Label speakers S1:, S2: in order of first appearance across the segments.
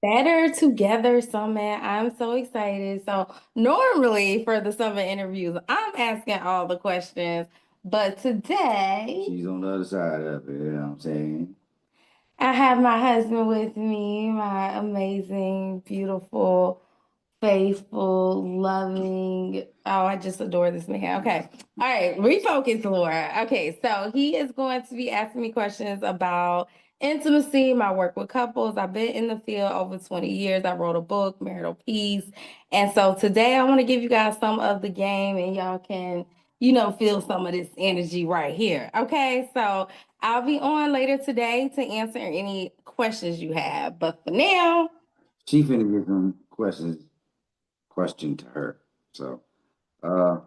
S1: Better Together Summit. I'm so excited. So, normally for the summit interviews, I'm asking all the questions, but today
S2: She's on the other side of it, you know what I'm saying?
S1: I have my husband with me, my amazing, beautiful, faithful, loving. Oh, I just adore this man. Okay. All right. Refocus, Laura. Okay. So he is going to be asking me questions about intimacy, my work with couples. I've been in the field over 20 years. I wrote a book, Marital Peace. And so today I want to give you guys some of the game and y'all can, feel some of this energy right here. Okay. So I'll be on later today to answer any questions you have. But for now,
S2: She finna get them question to her. So uh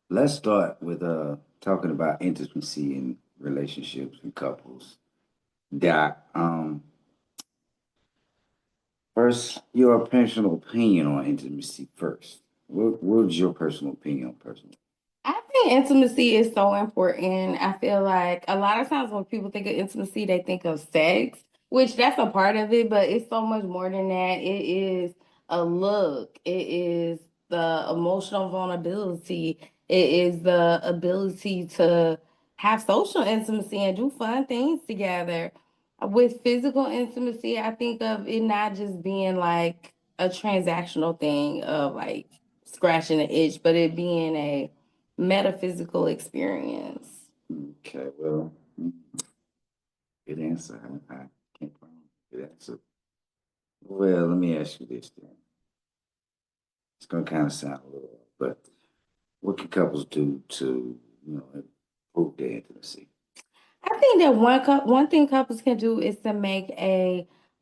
S2: let's start with talking about intimacy in relationships and couples. Doc, first your personal opinion on intimacy first. What's your personal opinion on personal?
S1: I think intimacy is so important. I feel like a lot of times when people think of intimacy, they think of sex, which that's a part of it, but it's so much more than that. It is a look, it is the emotional vulnerability, it is the ability to have social intimacy and do fun things together. With physical intimacy, I think of it not just being like a transactional thing of like scratching an itch, but it being a metaphysical experience.
S2: Okay, well, good answer. I can't find a good answer. Well, let me ask you this then. It's gonna kind of sound a little, but what can couples do to, improve their intimacy?
S1: I think that one thing couples can do is to make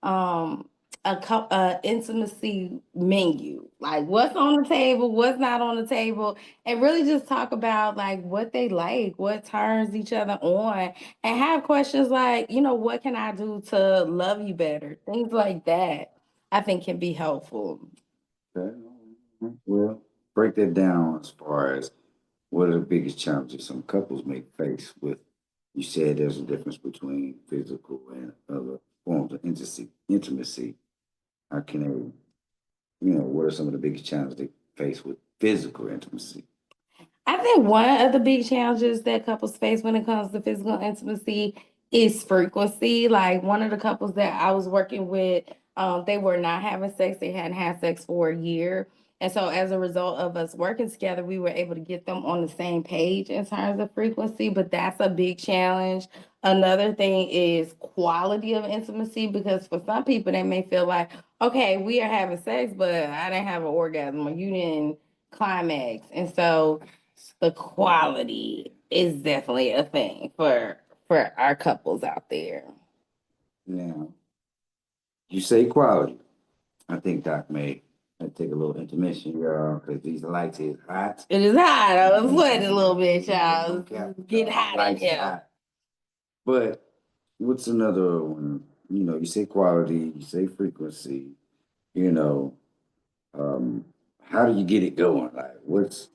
S1: um a intimacy menu, like what's on the table, what's not on the table, and really just talk about like what they like, what turns each other on, and have questions like, what can I do to love you better? Things like that I think can be helpful.
S2: Okay. Well, break that down as far as what are the biggest challenges some couples may face with. You said there's a difference between physical and other forms of intimacy. How can they, what are some of the biggest challenges they face with physical intimacy?
S1: I think one of the big challenges that couples face when it comes to physical intimacy is frequency. Like one of the couples that I was working with, they were not having sex. They hadn't had sex for a year. And so as a result of us working together, we were able to get them on the same page in terms of frequency, but that's a big challenge. Another thing is quality of intimacy because for some people they may feel like, okay, we are having sex, but I didn't have an orgasm or you didn't climax. And so the quality is definitely a thing for our couples out there.
S2: Now, you say quality. I think Doc may take a little intermission, y'all, because these lights is hot.
S1: It is hot. I was sweating a little bit, y'all.
S2: Okay.
S1: It's getting hot in
S2: Lights
S1: here.
S2: hot. But what's another one? You say quality, you say frequency, you know, um, how do you get it going? Like, where's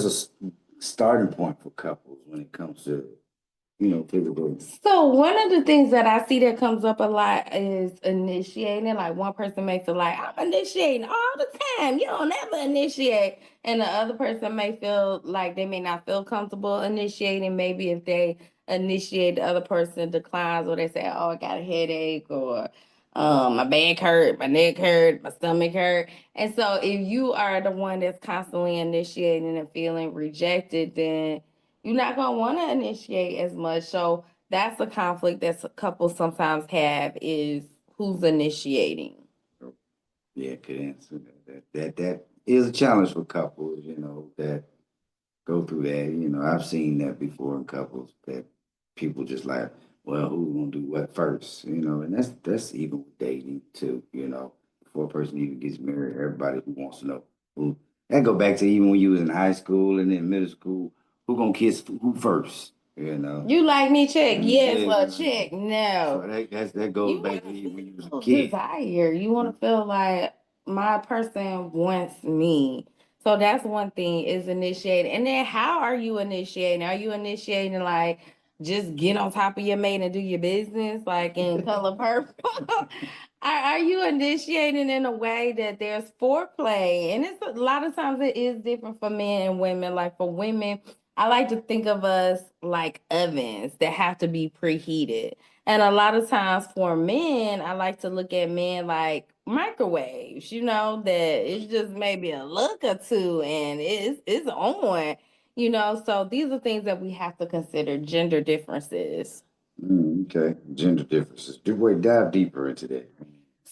S2: a starting point for couples when it comes to, physical?
S1: So one of the things that I see that comes up a lot is initiating. Like one person may feel like I'm initiating all the time. You don't ever initiate. And the other person may feel like they may not feel comfortable initiating. Maybe if they initiate, the other person declines or they say, oh, I got a headache or my back hurt, my neck hurt, my stomach hurt. And so if you are the one that's constantly initiating and feeling rejected, then you're not gonna want to initiate as much. So that's a conflict that couples sometimes have is who's initiating.
S2: Yeah, good answer. That is a challenge for couples, that go through that. I've seen that before in couples that people just like, well, who's gonna do what first? And that's even with dating too. Before a person even gets married, everybody who wants to know who. That go back to even when you was in high school and then middle school, who gonna kiss who first?
S1: You like me? Check. Yes.
S2: Yeah.
S1: Well, check.
S2: So
S1: No.
S2: that goes
S1: You
S2: back
S1: want
S2: to
S1: to
S2: even when you was a
S1: feel
S2: kid.
S1: desire. You want to feel like my person wants me. So that's one thing is initiating. And then how are you initiating? Are you initiating like just get on top of your mate and do your business like in color purple? Are you initiating in a way that there's foreplay? And it's a lot of times it is different for men and women. Like for women, I like to think of us like ovens that have to be preheated. And a lot of times for men, I like to look at men like microwaves, that it's just maybe a look or two and it's on, So these are things that we have to consider, gender differences.
S2: Okay, gender differences. Wait, dive deeper into that.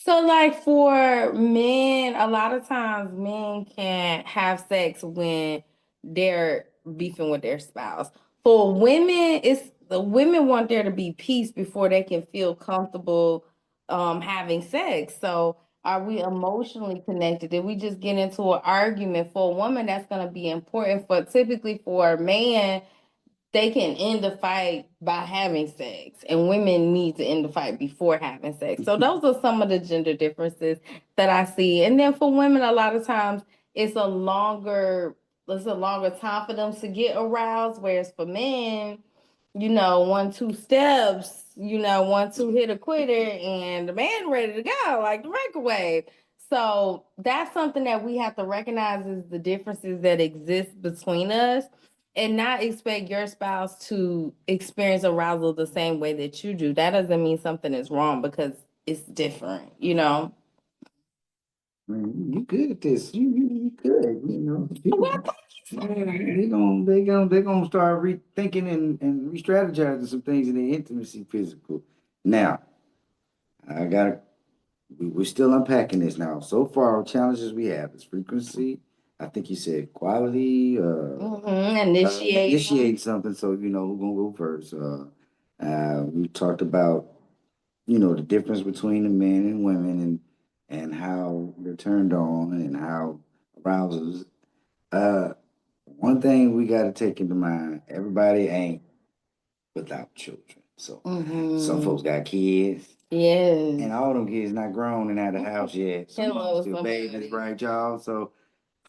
S1: So, like for men, a lot of times men can have sex when they're beefing with their spouse. For women, it's the women want there to be peace before they can feel comfortable having sex. So, are we emotionally connected? Did we just get into an argument? For a woman, that's going to be important. For typically for a man, they can end the fight by having sex, and women need to end the fight before having sex. So those are some of the gender differences that I see. And then for women, a lot of times it's a longer it's a longer time for them to get aroused, whereas for men, 1, 2 steps, 1, 2 hit a quitter, and the man ready to go like the microwave. So that's something that we have to recognize is the differences that exist between us and not expect your spouse to experience arousal the same way that you do. That doesn't mean something is wrong because it's different.
S2: Man, you good at this. You good. People,
S1: Well,
S2: they gonna start rethinking and re-strategizing some things in their intimacy physical. Now, I gotta we're still unpacking this now. So far, our challenges we have is frequency. I think you said quality, initiate something. So who's gonna go first. We talked about the difference between the men and women and how they're turned on and how arousals. Uh, One thing we got to take into mind: everybody ain't without children. So some folks got kids.
S1: Yes.
S2: And all them kids not grown and out of the house yet. Some of them still babies, right, y'all? So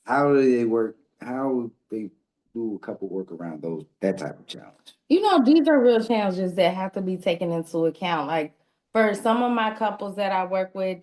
S2: how do they work? How they do a couple work around that type of challenge?
S1: These are real challenges that have to be taken into account. Like for some of my couples that I work with,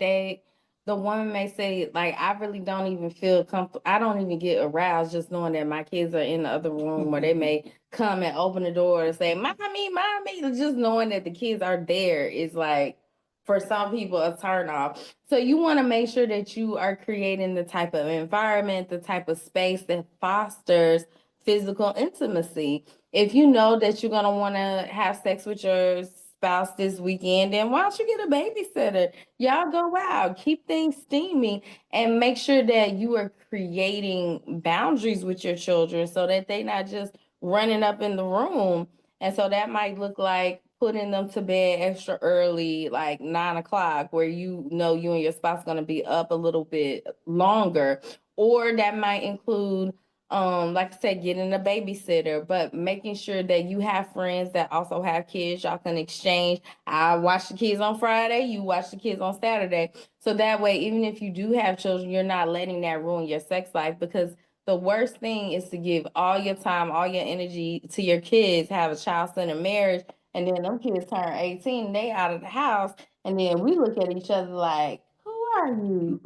S1: the woman may say, like, I really don't even feel comfortable. I don't even get aroused just knowing that my kids are in the other room, or they may come and open the door and say, "Mommy, mommy." Just knowing that the kids are there is like, for some people, a turn off. So you want to make sure that you are creating the type of environment, the type of space that fosters physical intimacy. If you know that you're gonna want to have sex with your spouse this weekend, then why don't you get a babysitter? Y'all go out, keep things steamy, and make sure that you are creating boundaries with your children so that they not just running up in the room. And so that might look like putting them to bed extra early, like 9 o'clock, where you and your spouse gonna be up a little bit longer. Or that might include like I said, getting a babysitter, but making sure that you have friends that also have kids. Y'all can exchange. I watch the kids on Friday, you watch the kids on Saturday. So that way, even if you do have children, you're not letting that ruin your sex life, because the worst thing is to give all your time, all your energy to your kids, have a child-centered marriage, and then them kids turn 18, they out of the house, and then we look at each other like, who are you?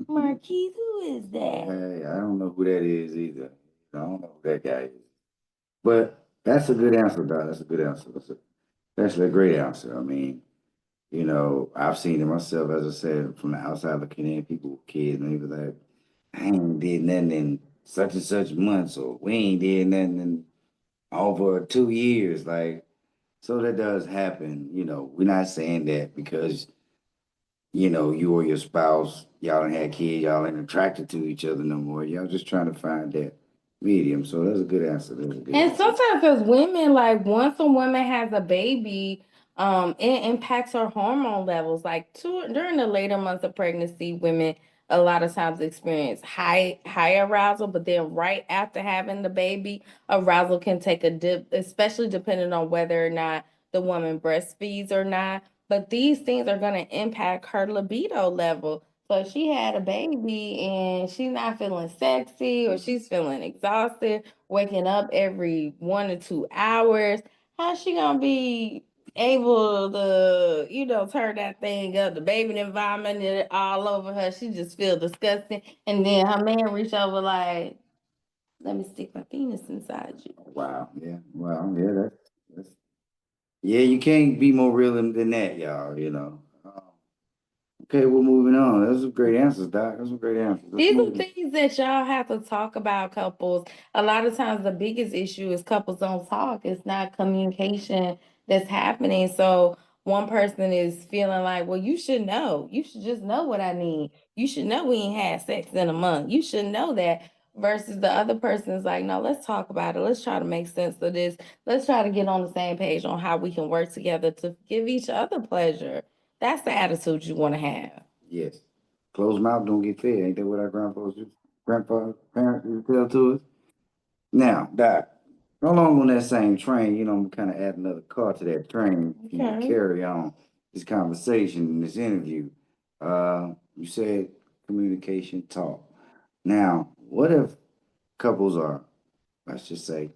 S1: Marquise, who is that?
S2: Hey, I don't know who that is either. I don't know who that guy is. But that's a good answer, Doc. That's a good answer. That's a great answer. I mean, I've seen it myself, as I said, from the outside looking in, people with kids, and they be like, I ain't did nothing in such and such months, or we ain't did nothing in over 2 years. Like, so that does happen. We're not saying that because you or your spouse, y'all done had kids, y'all ain't attracted to each other no more. Y'all just trying to find that medium. So that's a good answer. That's a good
S1: And
S2: answer.
S1: sometimes as women, like once a woman has a baby, it impacts her hormone levels. Like during the later months of pregnancy, women a lot of times experience high arousal, but then right after having the baby, arousal can take a dip, especially depending on whether or not the woman breastfeeds or not. But these things are going to impact her libido level. So if she had a baby and she's not feeling sexy, or she's feeling exhausted, waking up every 1 or 2 hours, how's she gonna be? able to, turn that thing up. The baby environment it all over her. She just feel disgusting. And then her man reach over like, let me stick my penis inside you.
S2: Wow. Yeah. Wow. Yeah. That's yeah. You can't be more real than that, y'all. Okay, we're moving on. Those are great answers, Doc. Those are great answers. Let's
S1: These are
S2: move.
S1: things that y'all have to talk about, couples. A lot of times, the biggest issue is couples don't talk. It's not communication that's happening. So, one person is feeling like, well, you should know. You should just know what I need. You should know we ain't had sex in a month. You should know that. Versus the other person is like, no, let's talk about it. Let's try to make sense of this. Let's try to get on the same page on how we can work together to give each other pleasure. That's the attitude you want to have.
S2: Yes. Closed mouth don't get fed. Ain't that what our grandpa, parents used to tell to us? Now, Doc, no longer on that same train, I'm kind of add another car to that train,
S1: Okay.
S2: carry on this conversation, this interview. You said communication, talk. Now, what if couples are, let's just say,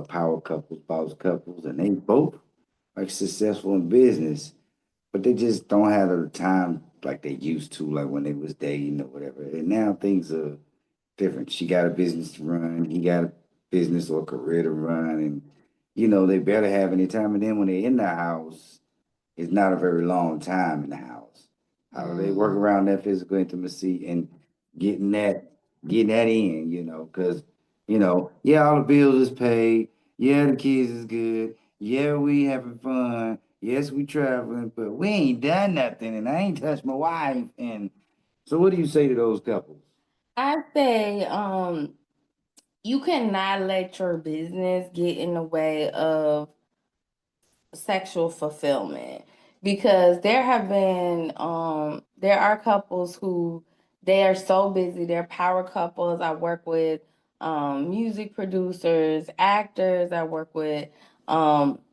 S2: power couples, spouse couples, and they both are successful in business, but they just don't have the time like they used to, like when they was dating or whatever. And now things are different. She got a business to run, he got a business or career to run, and they better have any time. And then when they're in the house, it's not a very long time in the house. How do they work around that physical intimacy and getting that getting that in, because yeah, all the bills is paid, yeah, the kids is good, yeah, we having fun, yes, we traveling, but we ain't done nothing and I ain't touched my wife. And so what do you say to those couples?
S1: I say, you cannot let your business get in the way of sexual fulfillment, because there are couples who they are so busy, they're power couples. I work with music producers, actors. I work with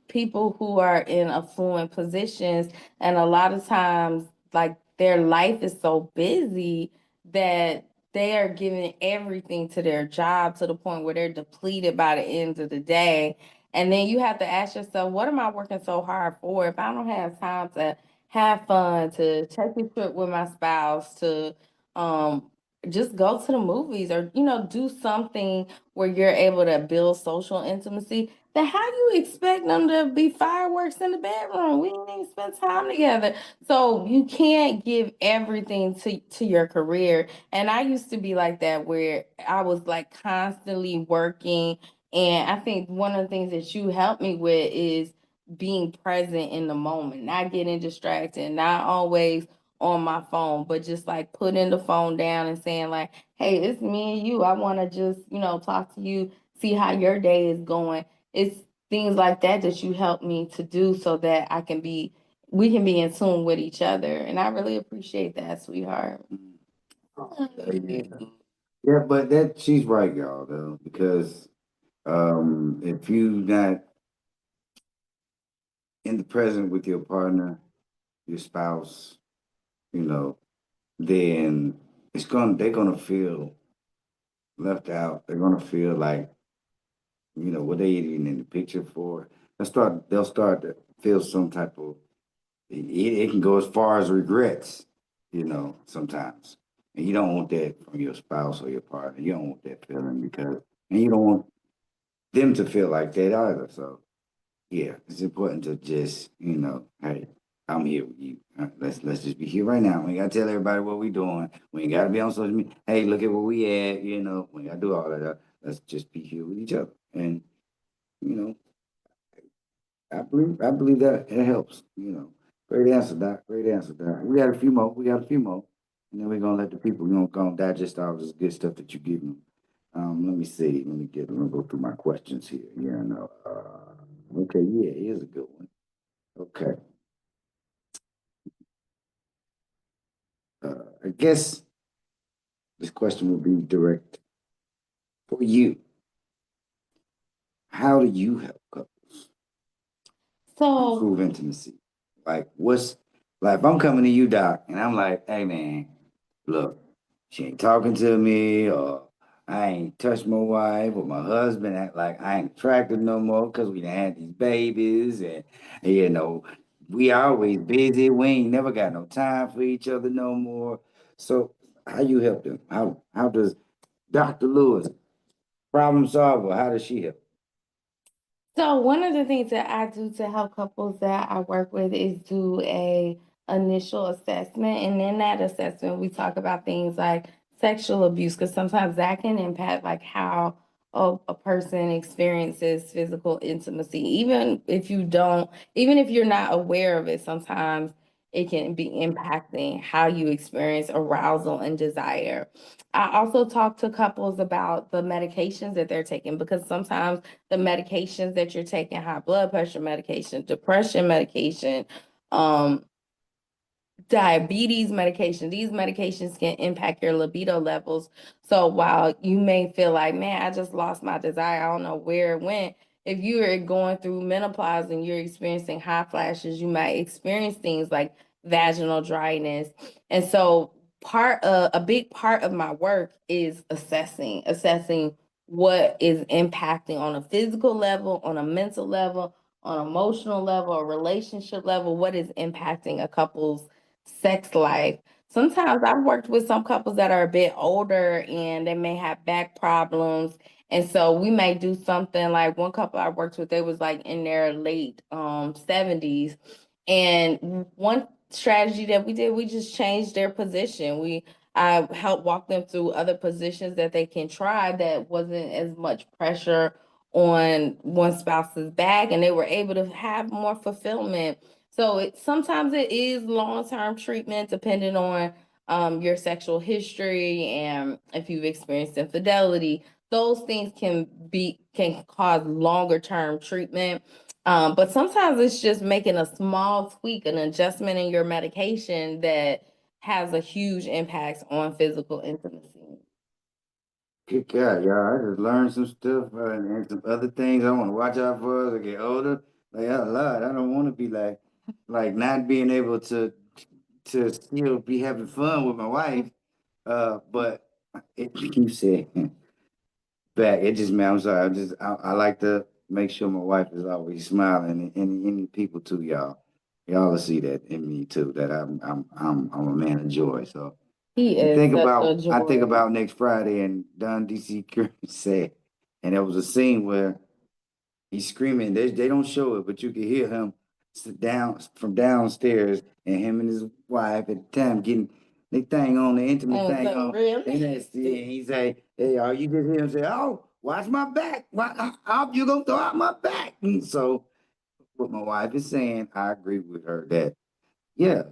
S1: people who are in affluent positions, and a lot of times like their life is so busy that they are giving everything to their job to the point where they're depleted by the end of the day. And then you have to ask yourself, what am I working so hard for if I don't have time to have fun, to take a trip with my spouse, to um, just go to the movies, or, do something where you're able to build social intimacy? Then how you expect them to be fireworks in the bedroom? We didn't even spend time together. So you can't give everything to your career. And I used to be like that, where I was like constantly working, and I think one of the things that you help me with is being present in the moment, not getting distracted, not always on my phone, but just like putting the phone down and saying like, "Hey, it's me and you. I want to just, talk to you, see how your day is going." It's things like that that you help me to do so that we can be in tune with each other. And I really appreciate that, sweetheart.
S2: Yeah, yeah, but that she's right, y'all, though, because if you not in the present with your partner, your spouse, you know, then they're gonna feel left out. They're gonna feel like, what they even in the picture for. They'll start to feel some type of it can go as far as regrets, sometimes. And you don't want that from your spouse or your partner. You don't want that feeling and you don't want them to feel like that either. So yeah, it's important to just, hey, I'm here with you. Let's just be here right now. We ain't gotta tell everybody what we doing. We ain't gotta be on social media. Hey, look at where we at. We gotta do all of that. Let's just be here with each other. And you know, I believe that it helps. Great answer, Doc. Great answer, Doc. We got a few more. And then we're gonna let the people, go digest all this good stuff that you give them. Let me see. Let me go through my questions here. Yeah, no. Okay, yeah, here's a good one. Okay. I guess this question will be direct for you. How do you help couples
S1: So,
S2: improve intimacy? Like, what's like if I'm coming to you, Doc, and I'm like, hey man, look, she ain't talking to me, or I ain't touched my wife or my husband. Act like I ain't attracted no more because we done had these babies, and you know, we always busy. We ain't never got no time for each other no more. So how you help them? How does Dr. Lewis, problem solver, how does she help?
S1: So one of the things that I do to help couples that I work with is do a initial assessment, and in that assessment we talk about things like sexual abuse, because sometimes that can impact like how a person experiences physical intimacy. Even if you're not aware of it, sometimes it can be impacting how you experience arousal and desire. I also talk to couples about the medications that they're taking, because sometimes the medications that you're taking, high blood pressure medication, depression medication, um, diabetes medication, these medications can impact your libido levels. So while you may feel like, man, I just lost my desire, I don't know where it went. If you are going through menopause and you're experiencing hot flashes, you might experience things like vaginal dryness. And so a big part of my work is assessing what is impacting on a physical level, on a mental level, on an emotional level, a relationship level, what is impacting a couple's sex life. Sometimes I've worked with some couples that are a bit older and they may have back problems. And so we may do something like one couple I worked with, they was like in their late 70s. And one strategy that we did, we just changed their position. I helped walk them through other positions that they can try that wasn't as much pressure on one spouse's back, and they were able to have more fulfillment. So sometimes it is long-term treatment depending on your sexual history and if you've experienced infidelity. Those things can cause longer term treatment. But sometimes it's just making a small tweak, an adjustment in your medication that has a huge impact on physical intimacy.
S2: Kick out, y'all. I just learned some stuff and some other things I want to watch out for as I get older. Like, oh Lord, I don't want to be like not being able to still be having fun with my wife. But it keeps saying back. It just man, I'm sorry. I like to make sure my wife is always smiling, and any people too, y'all. Y'all will see that in me too. That I'm a man of joy. So
S1: He is such a
S2: I think
S1: joy.
S2: about next Friday and Don DC Curry said, and there was a scene where he's screaming. They don't show it, but you can hear him sit down from downstairs, and him and his wife at the time getting the thing on, the intimate
S1: And
S2: thing
S1: so
S2: on.
S1: real
S2: And
S1: nasty.
S2: he say, "Hey, are you just hear him say, oh, watch my back? How you gonna throw out my back?" And so, what my wife is saying, I agree with her that yeah,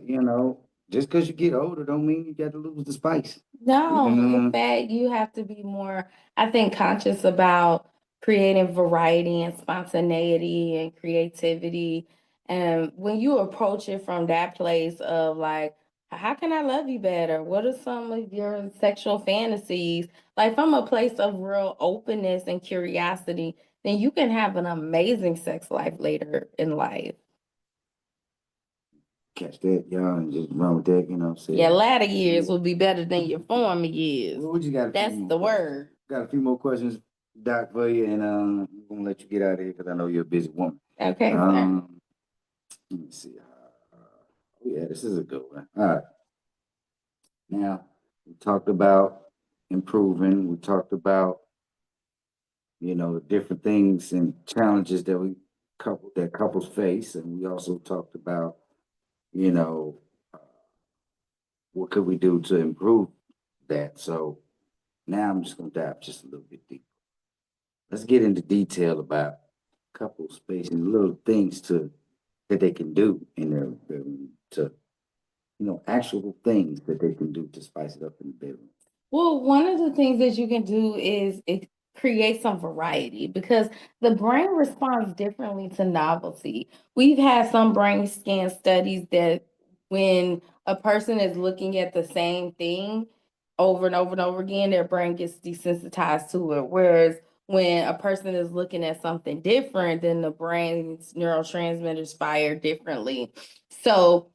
S2: just because you get older, don't mean you got to lose the spice.
S1: No, in
S2: Mm,
S1: fact, you have to be more, I think, conscious about creating variety and spontaneity and creativity. And when you approach it from that place of like, how can I love you better? What are some of your sexual fantasies? Like from a place of real openness and curiosity, then you can have an amazing sex life later in life.
S2: catch that, y'all, and just run with that.
S1: Your
S2: Say,
S1: latter years will be better than your former years.
S2: well, we just got a few
S1: That's
S2: more
S1: the
S2: questions.
S1: word.
S2: Got a few more questions, Doc, for you, and I'm gonna let you get out of here because I know you're a busy woman.
S1: Okay, sir.
S2: Um, let me see. Yeah, this is a good one. All right, now we talked about improving. We talked about different things and challenges that couples face, and we also talked about you know uh, what could we do to improve that. So now I'm just gonna dive just a little bit deeper. Let's get into detail about couple space and little things to that they can do in their bedroom to actual things that they can do to spice it up in the bedroom.
S1: Well, one of the things that you can do is create some variety, because the brain responds differently to novelty. We've had some brain scan studies that when a person is looking at the same thing over and over and over again, their brain gets desensitized to it. Whereas when a person is looking at something different, then the brain's neurotransmitters fire differently. So,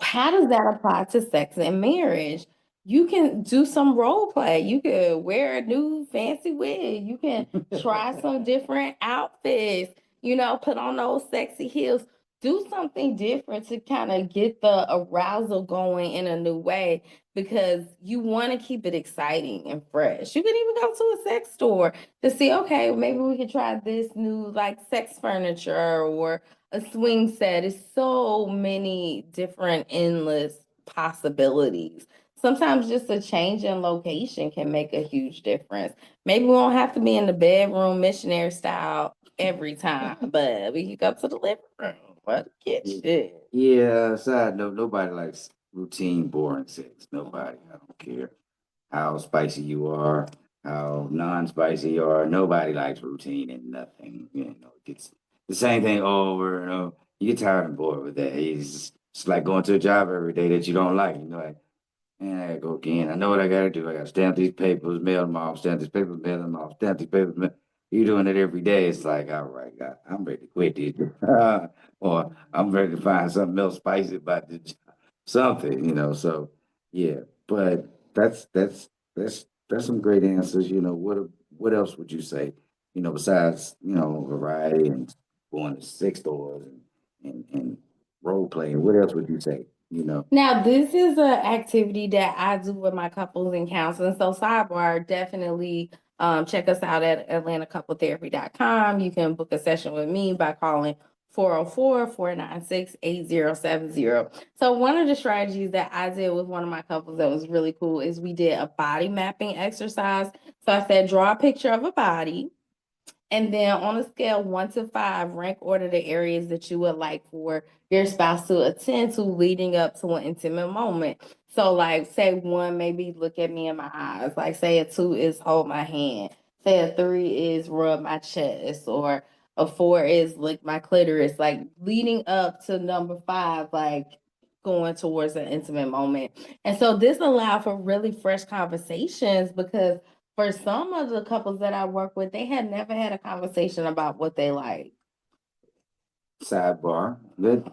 S1: how does that apply to sex and marriage? you can do some role play. You could wear a new fancy wig. You can try some different outfits, put on those sexy heels. Do something different to kind of get the arousal going in a new way because you want to keep it exciting and fresh. You can even go to a sex store to see, okay, maybe we could try this new like sex furniture or a swing set. It's so many different endless possibilities. Sometimes just a change in location can make a huge difference. Maybe we don't have to be in the bedroom missionary style every time, but we can go to the living room or the kitchen.
S2: Yeah, side note, nobody likes routine, boring sex. Nobody. I don't care how spicy you are, how non-spicy you are. Nobody likes routine and nothing. It's the same thing over and over. You get tired and bored with that. It's like going to a job every day that you don't like. Like, man, I gotta go again. I know what I gotta do. I gotta stamp these papers, mail them off, stamp these papers, mail them off, stamp these papers. You doing it every day. It's like, all right, God, I'm ready to quit this. Or I'm ready to find something else spicy about the job. Something, So yeah, but that's some great answers. What else would you say? Besides, variety and going to sex stores and role playing, what else would you say?
S1: Now, this is an activity that I do with my couples in counseling. So, sidebar, definitely check us out at atlantacoupletherapy.com. You can book a session with me by calling 404-496-8070. So, one of the strategies that I did with one of my couples that was really cool is we did a body mapping exercise. So, I said, draw a picture of a body. And then on a scale 1 to 5, rank order the areas that you would like for your spouse to attend to leading up to an intimate moment. So, like, say 1, maybe look at me in my eyes. Like, say a 2 is hold my hand. Say a 3 is rub my chest, or a 4 is lick my clitoris. Like, leading up to number 5, like going towards an intimate moment. And so this allowed for really fresh conversations because for some of the couples that I work with, they had never had a conversation about what they like.
S2: Sidebar.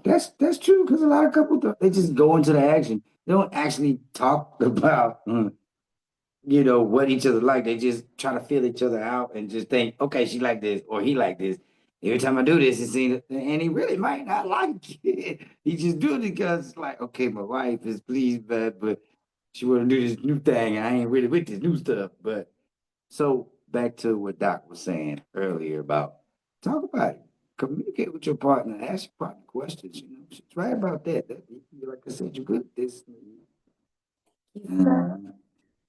S2: That's true because a lot of couples they just go into the action. They don't actually talk about what each other like. They just try to feel each other out and just think, okay, she like this or he like this. Every time I do this, it seems, and he really might not like it. He just do it because it's like, okay, my wife is pleased, but she want to do this new thing, and I ain't really with this new stuff. But so back to what Doc was saying earlier about talk about it, communicate with your partner, ask your partner questions. She's right about that. Like I said, you're good at this.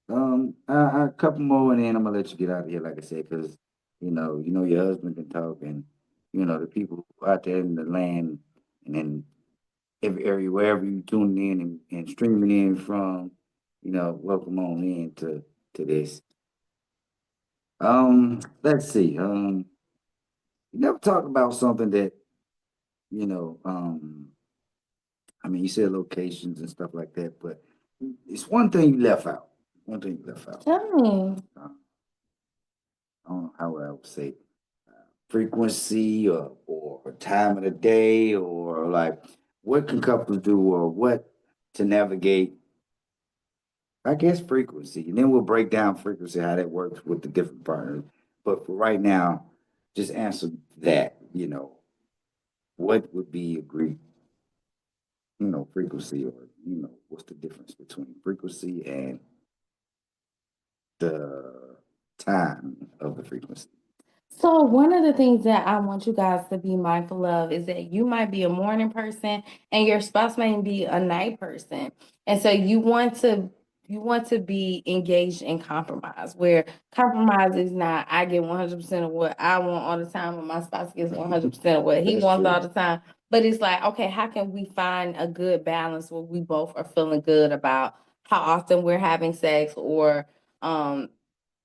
S2: Uh, a couple more, and then I'm gonna let you get out of here. Like I said, because your husband can talk, and the people out there in the land, and then every area wherever you tuning in and streaming in from, welcome on in to this. Let's see. You never talk about something that you know. I mean, you said locations and stuff like that, but it's one thing you left out. One thing you left out.
S1: Tell me.
S2: I don't know how I would say frequency or time of the day or like what can couples do or what to navigate. I guess frequency, and then we'll break down frequency how that works with the different partners. But for right now, just answer that. What would be agreed frequency or, what's the difference between frequency and the time of the frequency?
S1: So one of the things that I want you guys to be mindful of is that you might be a morning person and your spouse may be a night person. And so you want to be engaged in compromise, where compromise is not I get 100% of what I want all the time and my spouse gets 100% of what he
S2: That's
S1: wants
S2: true.
S1: all the time. But it's like, okay, how can we find a good balance where we both are feeling good about how often we're having sex or um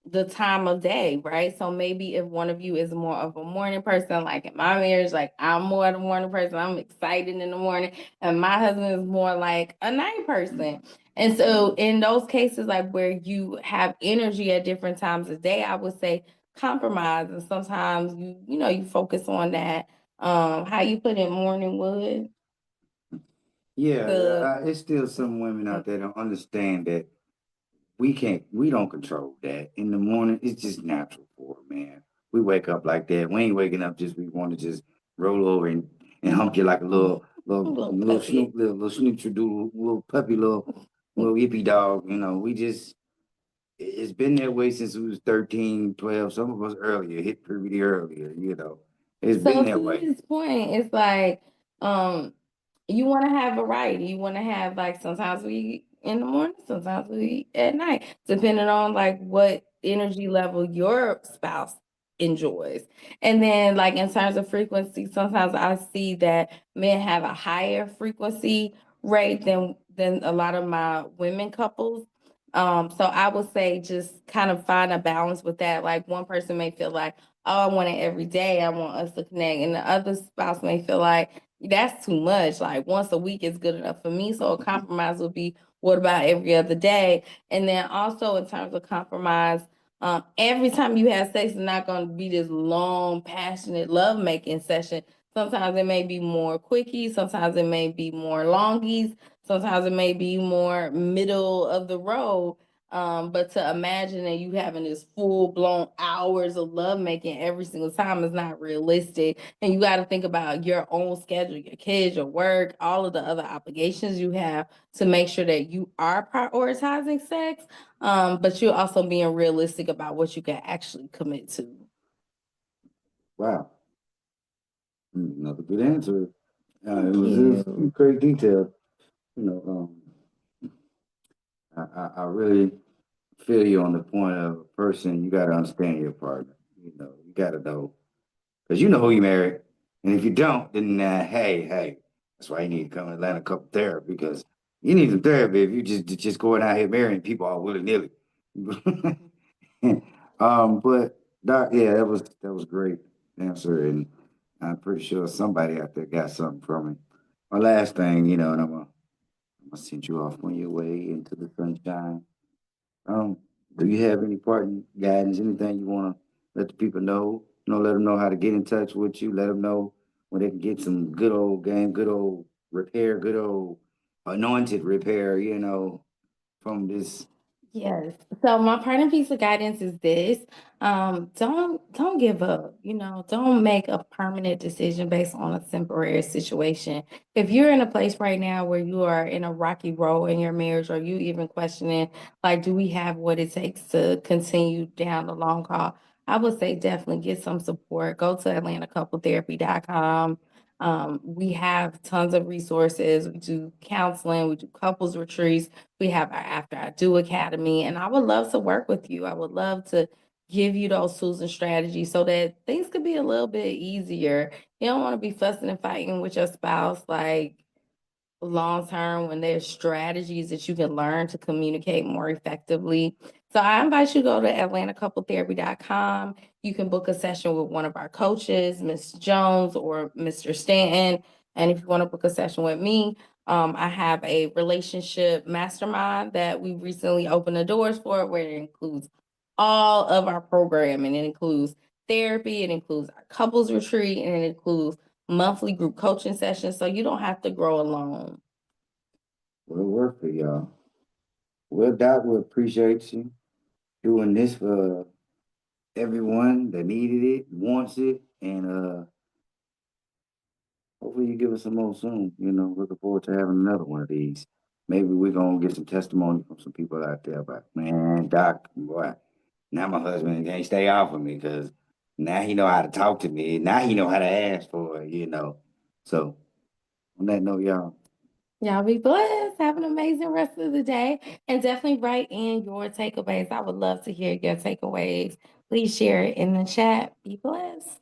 S1: the time of day, right? So maybe if one of you is more of a morning person, like in my marriage, like I'm more of a morning person, I'm excited in the morning, and my husband is more like a night person. And so in those cases, like where you have energy at different times of day, I would say compromise. And sometimes you focus on that. How you put it, morning wood,
S2: Yeah,
S1: the
S2: it's still some women out there don't understand that we don't control that. In the morning, it's just natural for it, man. We wake up like that. We ain't waking up just we want to just roll over and hump you like a
S1: Little
S2: little
S1: puppy.
S2: snoop little snoop doodle little puppy little yippy dog. You know, we just it's been that way since we was 13, 12. Some of us earlier, hit puberty earlier, you know. It's been
S1: So
S2: that
S1: to
S2: way.
S1: his point, it's like um you want to have variety. You want to have like sometimes we eat in the morning, sometimes we eat at night, depending on like what energy level your spouse enjoys. And then like in terms of frequency, sometimes I see that men have a higher frequency rate than a lot of my women couples. So I would say just kind of find a balance with that. Like one person may feel like, oh, I want it every day. I want us to connect. And the other spouse may feel like that's too much. Like once a week is good enough for me. So a compromise would be, what about every other day? And then also in terms of compromise, every time you have sex, it's not going to be this long, passionate love making session. Sometimes it may be more quickies. Sometimes it may be more longies. Sometimes it may be more middle of the road. But to imagine that you having this full blown hours of love making every single time is not realistic. And you got to think about your own schedule, your kids, your work, all of the other obligations you have to make sure that you are prioritizing sex. But you're also being realistic about what you can actually commit to.
S2: Wow. Another good answer. It
S1: Thank
S2: was just
S1: you.
S2: great detail. You know, I really feel you on the point of a person. You got to understand your partner. You know, you got to know because you know who you married, and if you don't, then hey, that's why you need to come to Atlanta couple therapy because you need some therapy if you just going out here marrying people all willy nilly. But Doc, yeah, that was great answer, and I'm pretty sure somebody out there got something from it. My last thing, you know, and I'm gonna send you off on your way into the sunshine. Um, do you have any parting guidance, anything you want to let the people know? You know, let them know how to get in touch with you. Let them know when they can get some good old game, good old repair, good old anointed repair. You know, from this.
S1: Yes. So my parting piece of guidance is this. Don't give up. Don't make a permanent decision based on a temporary situation. If you're in a place right now where you are in a rocky road in your marriage, or you even questioning, like, do we have what it takes to continue down the long haul? I would say definitely get some support. Go to AtlantaCoupleTherapy.com. We have tons of resources. We do counseling, we do couples retreats, we have our After I Do Academy, and I would love to work with you. I would love to give you those tools and strategies so that things could be a little bit easier. You don't want to be fussing and fighting with your spouse like long term when there's strategies that you can learn to communicate more effectively. So I invite you to go to AtlantaCoupleTherapy.com. You can book a session with one of our coaches, Miss Jones or Mr. Stanton. And if you want to book a session with me, I have a relationship mastermind that we recently opened the doors for, where it includes all of our programming. It includes therapy, it includes our couples retreat, and it includes monthly group coaching sessions, so you don't have to grow alone.
S2: Will work for y'all. Well, Doc, we appreciate you doing this for everyone that needed it, wants it, and hopefully you give us some more soon. You know, looking forward to having another one of these. Maybe we're gonna get some testimony from some people out there about, man, Doc, boy, now my husband can't stay off of me because now he know how to talk to me. Now he know how to ask for it, you know. So on that note, y'all,
S1: Y'all be blessed. Have an amazing rest of the day. And definitely write in your takeaways. I would love to hear your takeaways. Please share it in the chat. Be blessed.